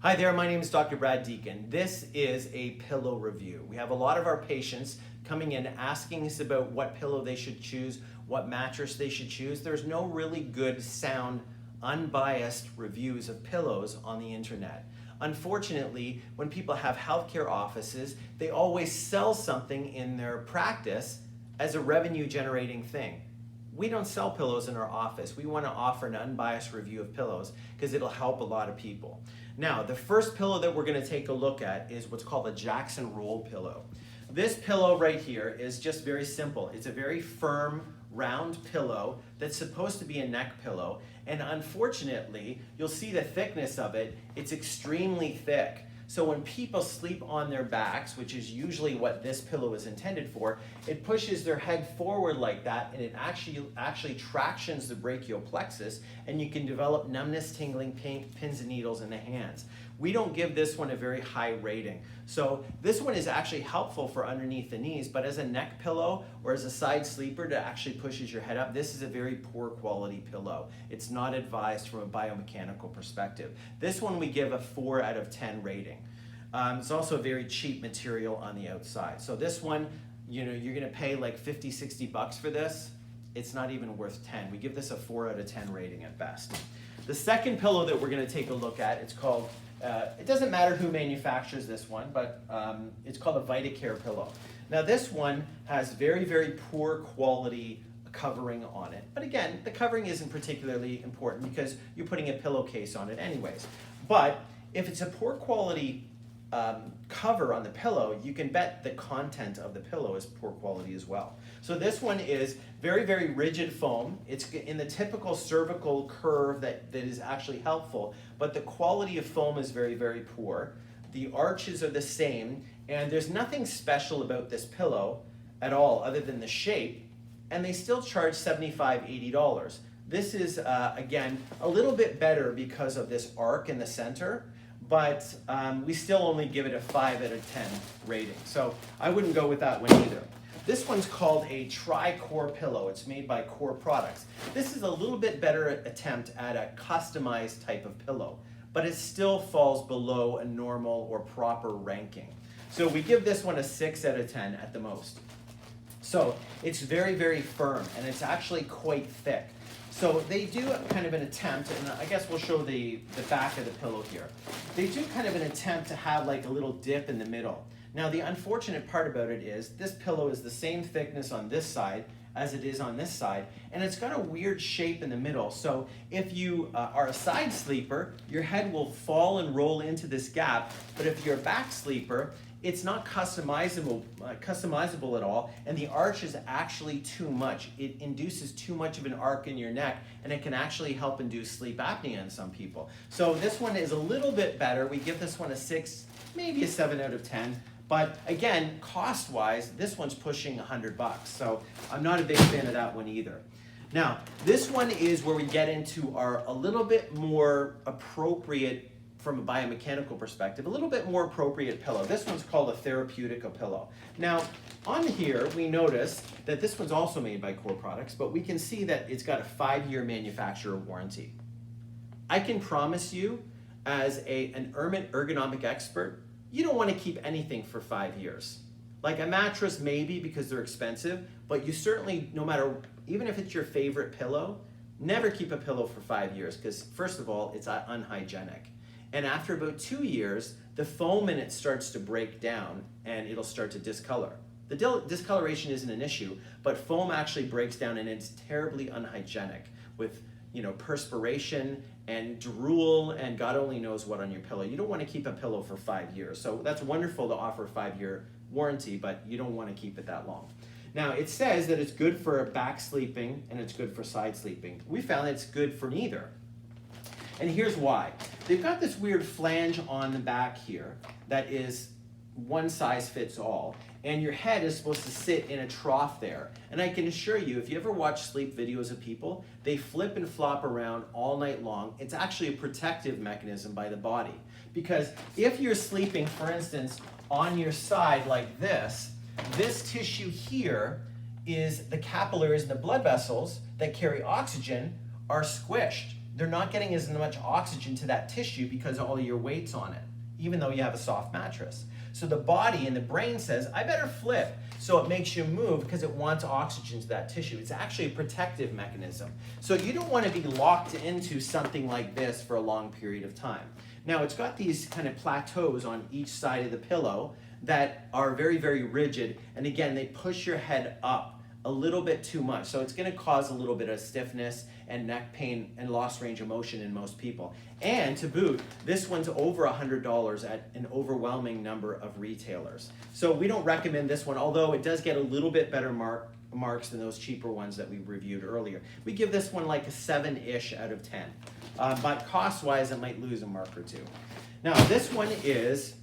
Hi there, my name is Dr. Brad Deacon. This is a pillow review. We have a lot of our patients coming in asking us about what pillow they should choose, what mattress they should choose. There's no really good, sound, unbiased reviews of pillows on the internet. Unfortunately, when people have healthcare offices, they always sell something in their practice as a revenue generating thing. We don't sell pillows in our office. We want to offer an unbiased review of pillows because it'll help a lot of people. Now, the first pillow that we're going to take a look at is what's called a Jackson roll pillow. This pillow right here is just very simple. It's a very firm, round pillow that's supposed to be a neck pillow, and unfortunately, you'll see the thickness of it. It's extremely thick. So when people sleep on their backs, which is usually what this pillow is intended for, it pushes their head forward like that, and it actually tractions the brachial plexus, and you can develop numbness, tingling, pain, pins and needles in the hands. We don't give this one a very high rating. So this one is actually helpful for underneath the knees, but as a neck pillow or as a side sleeper that actually pushes your head up, this is a very poor quality pillow. It's not advised from a biomechanical perspective. This one we give a 4 out of 10 rating. It's also a very cheap material on the outside. So this one, you're gonna pay like 50, 60 bucks for this. It's not even worth 10. We give this a 4 out of 10 rating at best. The second pillow that we're gonna take a look at, it's called, it doesn't matter who manufactures this one, but it's called a VitaCare pillow. Now this one has very, very poor quality covering on it. But again, the covering isn't particularly important because you're putting a pillowcase on it anyways. But if it's a poor quality cover on the pillow, you can bet the content of the pillow is poor quality as well. So this one is very, very rigid foam. It's in the typical cervical curve that is actually helpful, but the quality of foam is very, very poor. The arches are the same, and there's nothing special about this pillow at all other than the shape, and they still charge $75, $80. This is, again, a little bit better because of this arc in the center, but we still only give it a 5 out of 10 rating. So I wouldn't go with that one either. This one's called a tri-core pillow. It's made by Core Products. This is a little bit better attempt at a customized type of pillow, but it still falls below a normal or proper ranking. So we give this one a 6 out of 10 at the most. So it's very, very firm, and it's actually quite thick. So they do kind of an attempt, and I guess we'll show the back of the pillow here. They do kind of an attempt to have like a little dip in the middle. Now the unfortunate part about it is this pillow is the same thickness on this side as it is on this side, and it's got a weird shape in the middle. So if you are a side sleeper, your head will fall and roll into this gap, but if you're a back sleeper, it's not customizable at all, and the arch is actually too much. It induces too much of an arc in your neck, and it can actually help induce sleep apnea in some people. So this one is a little bit better. We give this one a 6, maybe a 7 out of 10. But again, cost-wise, this one's pushing 100 bucks. So I'm not a big fan of that one either. Now, this one is where we get into our a little bit more appropriate, from a biomechanical perspective, a little bit more appropriate pillow. This one's called a Therapeutica pillow. Now, on here, we notice that this one's also made by Core Products, but we can see that it's got a 5-year manufacturer warranty. I can promise you, as an ergonomic expert, you don't want to keep anything for 5 years. Like a mattress, maybe, because they're expensive, but you certainly, no matter, even if it's your favorite pillow, never keep a pillow for 5 years, because first of all, it's unhygienic. And after about 2 years, the foam in it starts to break down and it'll start to discolor. The discoloration isn't an issue, but foam actually breaks down and it's terribly unhygienic with perspiration and drool and God only knows what on your pillow. You don't want to keep a pillow for 5 years. So that's wonderful to offer a 5-year warranty, but you don't want to keep it that long. Now, it says that it's good for back sleeping and it's good for side sleeping. We found that it's good for neither. And here's why. They've got this weird flange on the back here that is one size fits all, and your head is supposed to sit in a trough there. And I can assure you, if you ever watch sleep videos of people, they flip and flop around all night long. It's actually a protective mechanism by the body. Because if you're sleeping, for instance, on your side like this tissue here is the capillaries and the blood vessels that carry oxygen are squished. they're not getting as much oxygen to that tissue because all of your weight's on it, even though you have a soft mattress. So the body and the brain says, I better flip. So it makes you move because it wants oxygen to that tissue. It's actually a protective mechanism. So you don't want to be locked into something like this for a long period of time. Now it's got these kind of plateaus on each side of the pillow that are very, very rigid. And again, they push your head up a little bit too much. So it's going to cause a little bit of stiffness and neck pain and lost range of motion in most people. And to boot, this one's over $100 at an overwhelming number of retailers. So we don't recommend this one, although it does get a little bit better marks than those cheaper ones that we reviewed earlier. We give this one like a 7-ish out of 10. But cost-wise, it might lose a mark or two. Now, this one is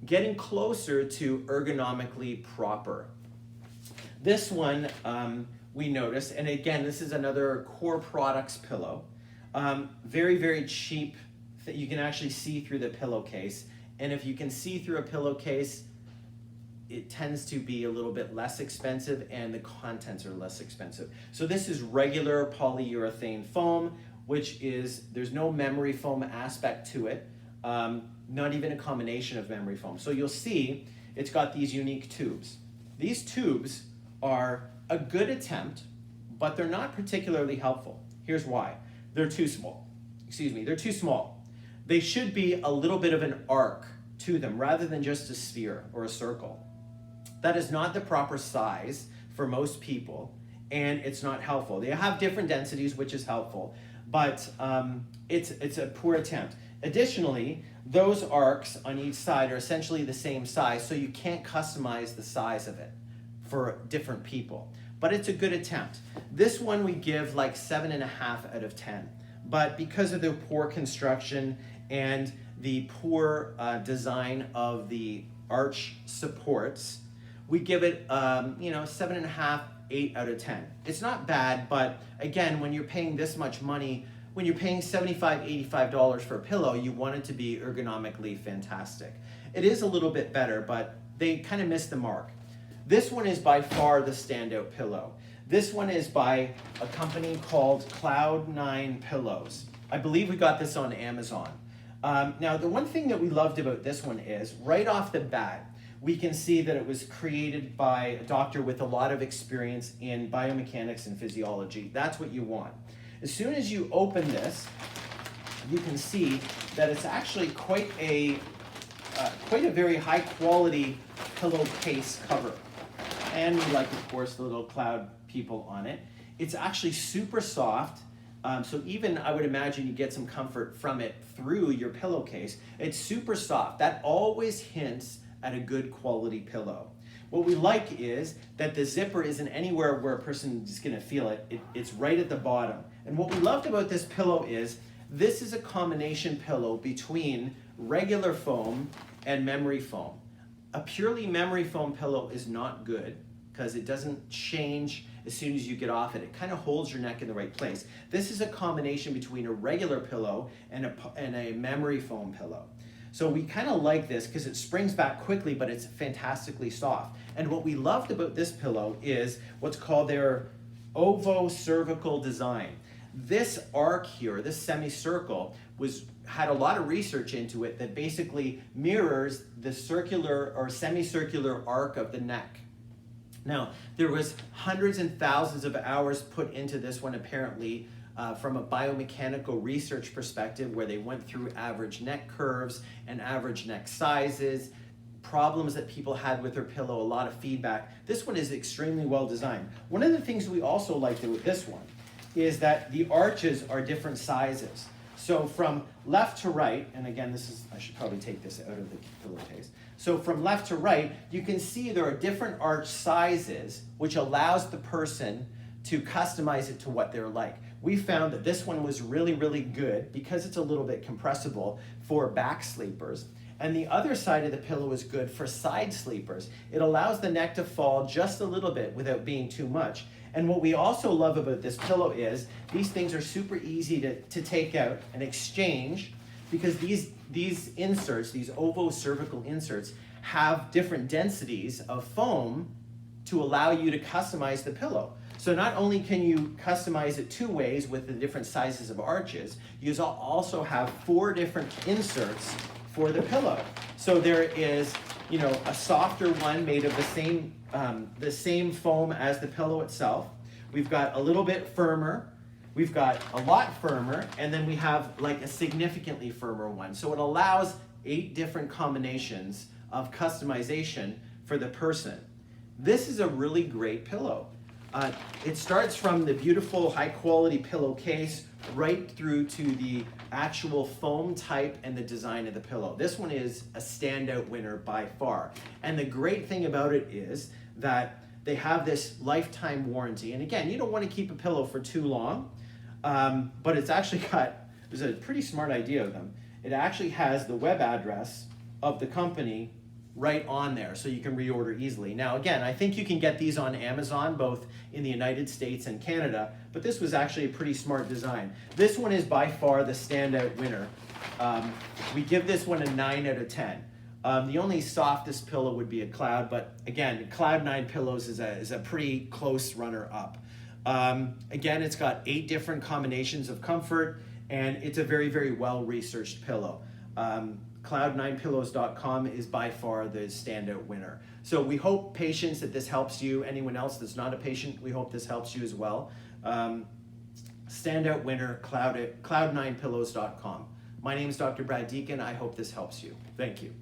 getting closer to ergonomically proper. This one we noticed, and again, this is another Core Products pillow. Very, very cheap. You can actually see through the pillowcase. And if you can see through a pillowcase, it tends to be a little bit less expensive and the contents are less expensive. So this is regular polyurethane foam, which is, there's no memory foam aspect to it. Not even a combination of memory foam. So you'll see it's got these unique tubes. These tubes are a good attempt, but they're not particularly helpful. Here's why. They're too small. They're too small. They should be a little bit of an arc to them rather than just a sphere or a circle. That is not the proper size for most people, and it's not helpful. They have different densities, which is helpful, but it's a poor attempt. Additionally, those arcs on each side are essentially the same size, so you can't customize the size of it for different people. But it's a good attempt. This one we give like 7.5 out of 10. But because of the poor construction and the poor design of the arch supports, we give it 7.5, 8 out of 10. It's not bad, but again, when you're paying this much money, when you're paying $75, $85 for a pillow, you want it to be ergonomically fantastic. It is a little bit better, but they kind of missed the mark. This one is by far the standout pillow. This one is by a company called Cloud9 Pillows. I believe we got this on Amazon. Now, the one thing that we loved about this one is, right off the bat, we can see that it was created by a doctor with a lot of experience in biomechanics and physiology. That's what you want. As soon as you open this, you can see that it's actually quite a very high quality pillowcase cover. And we like, of course, the little cloud people on it. It's actually super soft. So even I would imagine you get some comfort from it through your pillowcase. It's super soft. That always hints at a good quality pillow. What we like is that the zipper isn't anywhere where a person is going to feel it. It's right at the bottom. And what we loved about this pillow is this is a combination pillow between regular foam and memory foam. A purely memory foam pillow is not good because it doesn't change as soon as you get off it. It kind of holds your neck in the right place. This is a combination between a regular pillow and a memory foam pillow. So we kind of like this because it springs back quickly, but it's fantastically soft. And what we loved about this pillow is what's called their ovo-cervical design. This arc here, this semicircle, had a lot of research into it that basically mirrors the circular or semicircular arc of the neck. Now, there was hundreds and thousands of hours put into this one apparently from a biomechanical research perspective where they went through average neck curves and average neck sizes, problems that people had with their pillow, a lot of feedback. This one is extremely well designed. One of the things we also liked with this one is that the arches are different sizes. So from left to right, and again, I should probably take this out of the pillowcase. So from left to right, you can see there are different arch sizes, which allows the person to customize it to what they're like. We found that this one was really, really good because it's a little bit compressible for back sleepers. And the other side of the pillow is good for side sleepers. It allows the neck to fall just a little bit without being too much. And what we also love about this pillow is these things are super easy to take out and exchange because these inserts, these ovo-cervical inserts, have different densities of foam to allow you to customize the pillow. So not only can you customize it 2 ways with the different sizes of arches, you also have 4 different inserts for the pillow. So there is, you know, a softer one made of the same foam as the pillow itself. We've got a little bit firmer, we've got a lot firmer, and then we have like a significantly firmer one. So it allows 8 different combinations of customization for the person. This is a really great pillow. It starts from the beautiful high quality pillowcase right through to the actual foam type and the design of the pillow. This one is a standout winner by far. And the great thing about it is that they have this lifetime warranty. And again, you don't want to keep a pillow for too long, but it's actually there's a pretty smart idea of them. It actually has the web address of the company right on there, so you can reorder easily. Now again, I think you can get these on Amazon, both in the United States and Canada, but this was actually a pretty smart design. This one is by far the standout winner. We give this one a 9 out of 10. The only softest pillow would be a Cloud, but again, Cloud 9 pillows is a pretty close runner-up. Again, it's got 8 different combinations of comfort, and it's a very, very well-researched pillow. Cloud9pillows.com is by far the standout winner. So we hope, patients, that this helps you. Anyone else that's not a patient, we hope this helps you as well. Standout winner, Cloud9pillows.com. My name is Dr. Brad Deacon. I hope this helps you. Thank you.